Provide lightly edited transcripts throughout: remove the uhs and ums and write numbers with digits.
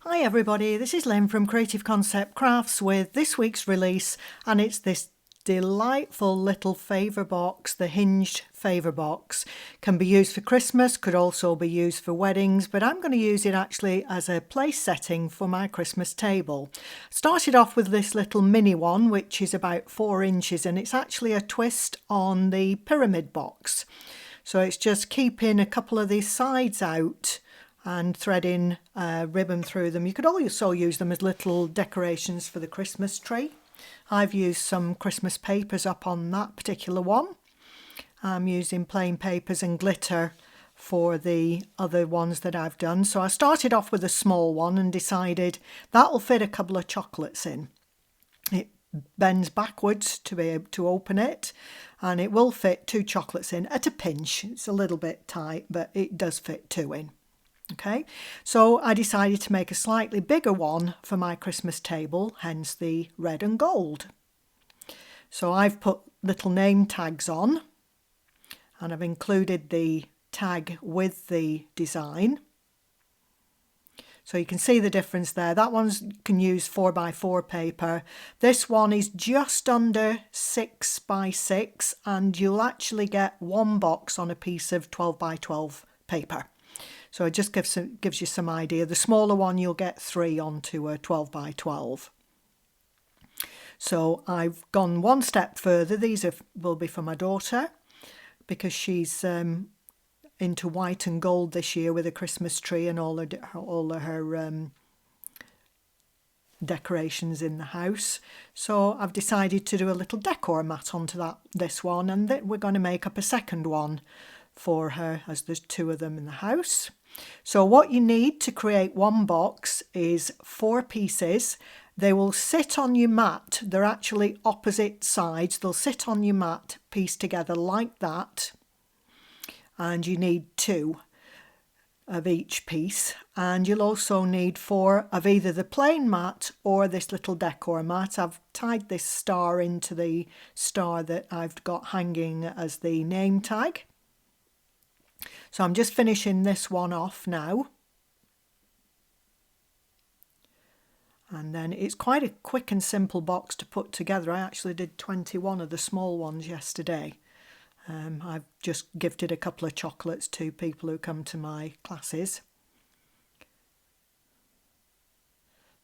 Hi everybody, this is Lynn from Creative Concept Crafts with this week's release, and it's this delightful little favour box, the Hinged Favour Box. Can be used for Christmas, could also be used for weddings, but I'm going to use it actually as a place setting for my Christmas table. Started off with this little mini one, which is about 4 inches, and it's actually a twist on the pyramid box. So it's just keeping a couple of these sides out and threading ribbon through them. You could also use them as little decorations for the Christmas tree. I've used some Christmas papers up on that particular one. I'm using plain papers and glitter for the other ones that I've done. So I started off with a small one and decided that'll fit a couple of chocolates in. It bends backwards to be able to open it, and it will fit 2 chocolates in at a pinch. It's a little bit tight, but it does fit 2 in. Okay, so I decided to make a slightly bigger one for my Christmas table, hence the red and gold. So I've put little name tags on, and I've included the tag with the design. So you can see the difference there. That one can use 4x4 paper. This one is just under 6x6, and you'll actually get one box on a piece of 12x12 paper. So it just gives you some idea. The smaller one you'll get 3 onto a 12x12. So I've gone one step further. These will be for my daughter because she's into white and gold this year with a Christmas tree and all of her decorations in the house. So I've decided to do a little decor mat onto this one, and then we're going to make up a second one for her as there's 2 of them in the house. So what you need to create one box is 4 pieces. They will sit on your mat. They're actually opposite sides. They'll sit on your mat pieced together like that. And you need 2 of each piece. And you'll also need 4 of either the plain mat or this little decor mat. I've tied this star into the star that I've got hanging as the name tag. So I'm just finishing this one off now. And then it's quite a quick and simple box to put together. I actually did 21 of the small ones yesterday. I've just gifted a couple of chocolates to people who come to my classes.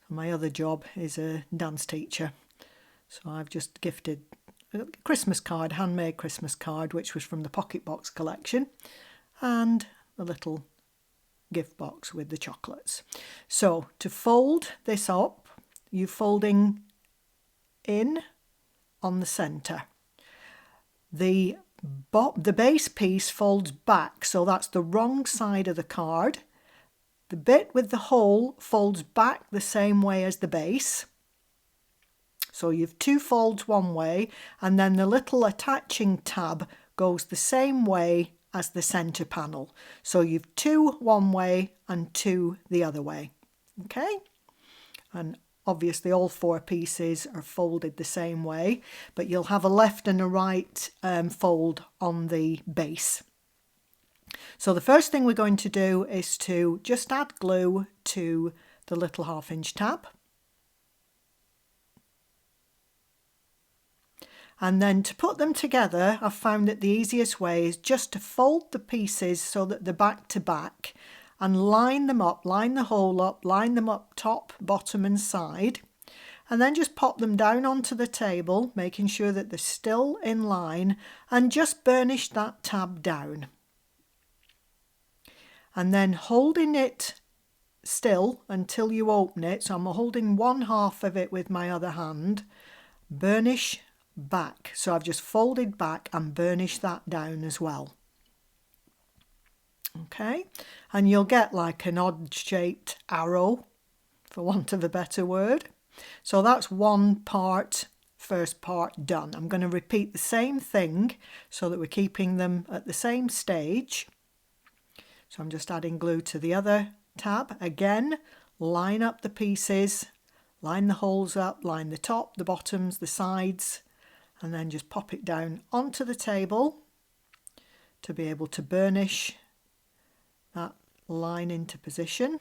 My other job is a dance teacher. So I've just gifted a Christmas card, handmade Christmas card, which was from the Pocket Box collection, and a little gift box with the chocolates. So to fold this up, you're folding in on the centre. The base piece folds back, so that's the wrong side of the card. The bit with the hole folds back the same way as the base. So you've 2 folds one way, and then the little attaching tab goes the same way as the centre panel. So you've 2 one way and 2 the other way. Okay? And obviously all 4 pieces are folded the same way, but you'll have a left and a right fold on the base. So the first thing we're going to do is to just add glue to the little 1/2 inch tab. And then to put them together, I've found that the easiest way is just to fold the pieces so that they're back to back and line them up, line the hole up, line them up top, bottom and side, and then just pop them down onto the table, making sure that they're still in line, and just burnish that tab down. And then holding it still until you open it, so I'm holding 1/2 of it with my other hand, burnish back. So I've just folded back and burnished that down as well. Okay, and you'll get like an odd shaped arrow, for want of a better word. So that's one part, first part done. I'm going to repeat the same thing so that we're keeping them at the same stage. So I'm just adding glue to the other tab. Again, line up the pieces, line the holes up, line the top, the bottoms, the sides, and then just pop it down onto the table to be able to burnish that line into position.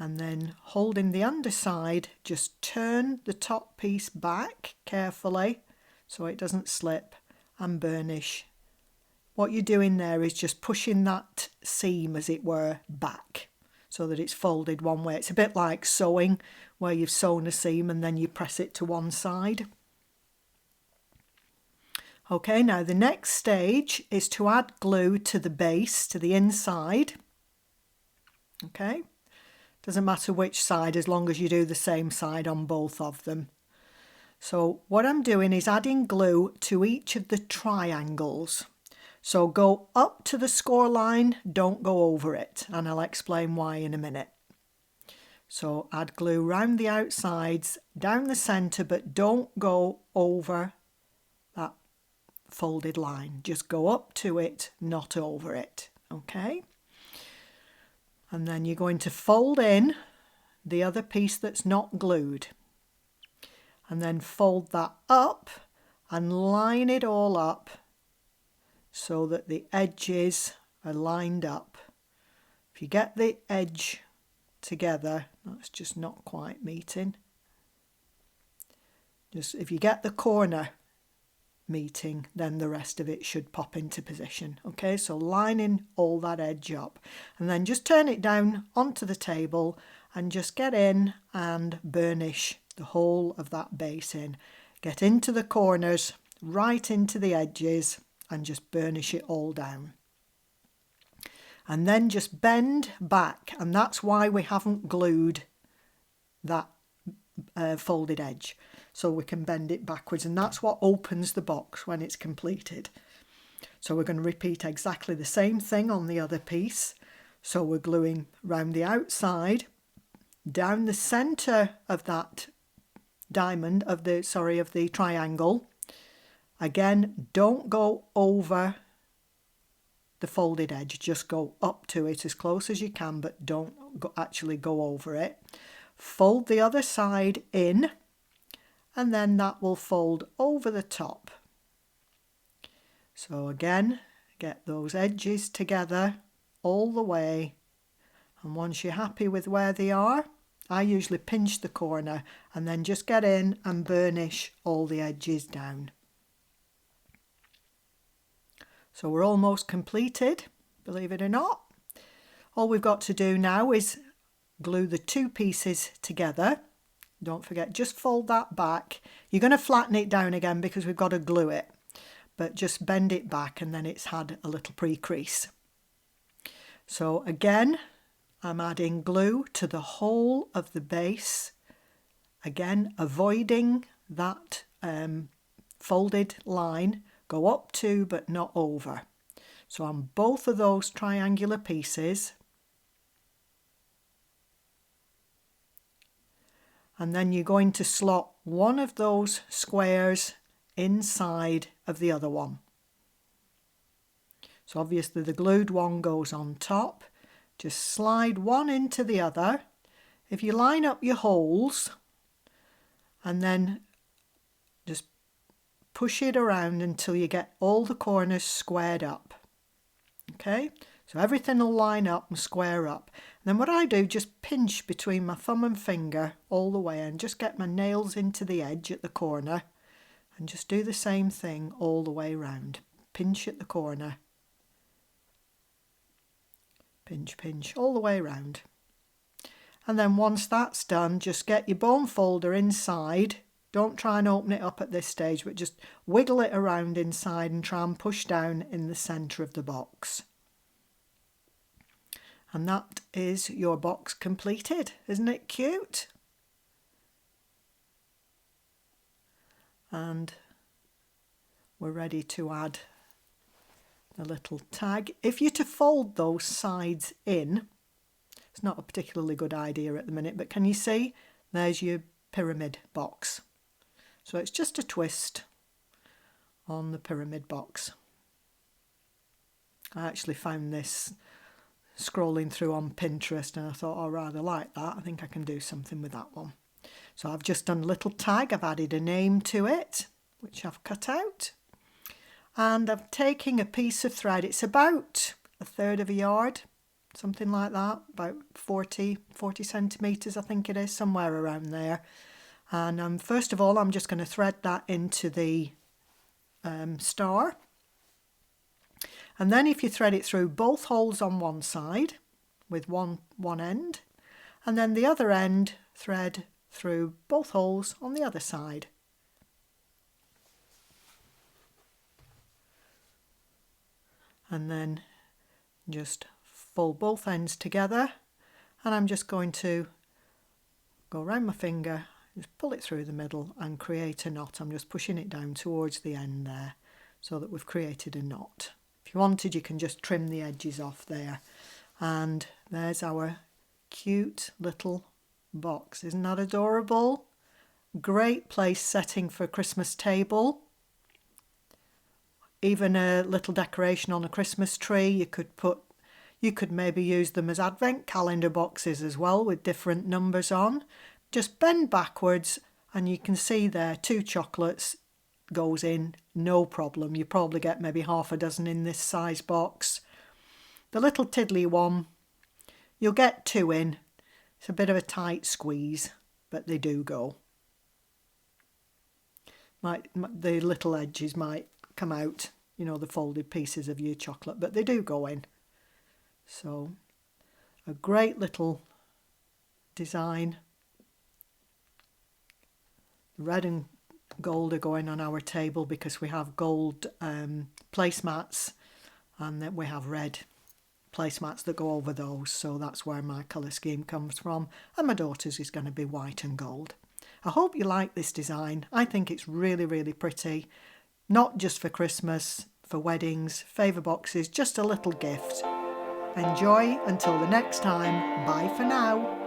And then holding the underside, just turn the top piece back carefully so it doesn't slip, and burnish. What you're doing there is just pushing that seam, as it were, back so that it's folded one way. It's a bit like sewing, where you've sewn a seam and then you press it to one side. Okay, now the next stage is to add glue to the base, to the inside. Okay, doesn't matter which side as long as you do the same side on both of them. So what I'm doing is adding glue to each of the triangles. So go up to the score line, don't go over it, and I'll explain why in a minute. So add glue round the outsides, down the centre, but don't go over that folded line. Just go up to it, not over it. Okay? And then you're going to fold in the other piece that's not glued. And then fold that up and line it all up so that the edges are lined up. If you get the edge together, that's just not quite meeting. Just if you get the corner meeting, then the rest of it should pop into position. Okay, so lining all that edge up, and then just turn it down onto the table and just get in and burnish the whole of that base in. Get into the corners, right into the edges, and just burnish it all down. And then just bend back, and that's why we haven't glued that folded edge, so we can bend it backwards, and that's what opens the box when it's completed. So we're going to repeat exactly the same thing on the other piece. So we're gluing round the outside, down the centre of that diamond, of the triangle. Again, don't go over the folded edge, just go up to it as close as you can, but don't actually go over it. Fold the other side in, and then that will fold over the top. So again, get those edges together all the way, and once you're happy with where they are, I usually pinch the corner and then just get in and burnish all the edges down. So we're almost completed, believe it or not. All we've got to do now is glue the two pieces together. Don't forget, just fold that back. You're going to flatten it down again because we've got to glue it, but just bend it back and then it's had a little pre-crease. So again, I'm adding glue to the whole of the base. Again, avoiding that folded line. Go up to but not over. So on both of those triangular pieces. And then you're going to slot one of those squares inside of the other one. So obviously the glued one goes on top. Just slide one into the other. If you line up your holes and then just push it around until you get all the corners squared up. Okay, so everything will line up and square up. And then what I do, just pinch between my thumb and finger all the way and just get my nails into the edge at the corner and just do the same thing all the way around. Pinch at the corner. Pinch, pinch all the way around. And then once that's done, just get your bone folder inside. Don't try and open it up at this stage, but just wiggle it around inside and try and push down in the centre of the box. And that is your box completed. Isn't it cute? And we're ready to add the little tag. If you're to fold those sides in, it's not a particularly good idea at the minute, but can you see? There's your pyramid box. So it's just a twist on the pyramid box. I actually found this scrolling through on Pinterest and I thought, I rather like that. I think I can do something with that one. So I've just done a little tag. I've added a name to it, which I've cut out. And I'm taking a piece of thread. It's about 1/3 of a yard. something like that, about 40 centimetres I think it is, somewhere around there. And first of all I'm just going to thread that into the star. And then if you thread it through both holes on one side with one end, and then the other end thread through both holes on the other side. And then just fold both ends together, and I'm just going to go around my finger, just pull it through the middle and create a knot. I'm just pushing it down towards the end there so that we've created a knot. If you wanted, you can just trim the edges off there. And there's our cute little box. Isn't that adorable? Great place setting for a Christmas table. Even a little decoration on a Christmas tree. You could maybe use them as advent calendar boxes as well, with different numbers on. Just bend backwards and you can see there 2 chocolates goes in, no problem. You probably get maybe half a dozen in this size box. The little tiddly one, you'll get 2 in. It's a bit of a tight squeeze, but they do go. The little edges might come out, you know, the folded pieces of your chocolate, but they do go in. So a great little design. Red and gold are going on our table because we have gold placemats, and then we have red placemats that go over those, so that's where my colour scheme comes from, and my daughter's is going to be white and gold. I hope you like this design. I think it's really, really pretty, not just for Christmas, for weddings, favour boxes, just a little gift. Enjoy until the next time. Bye for now.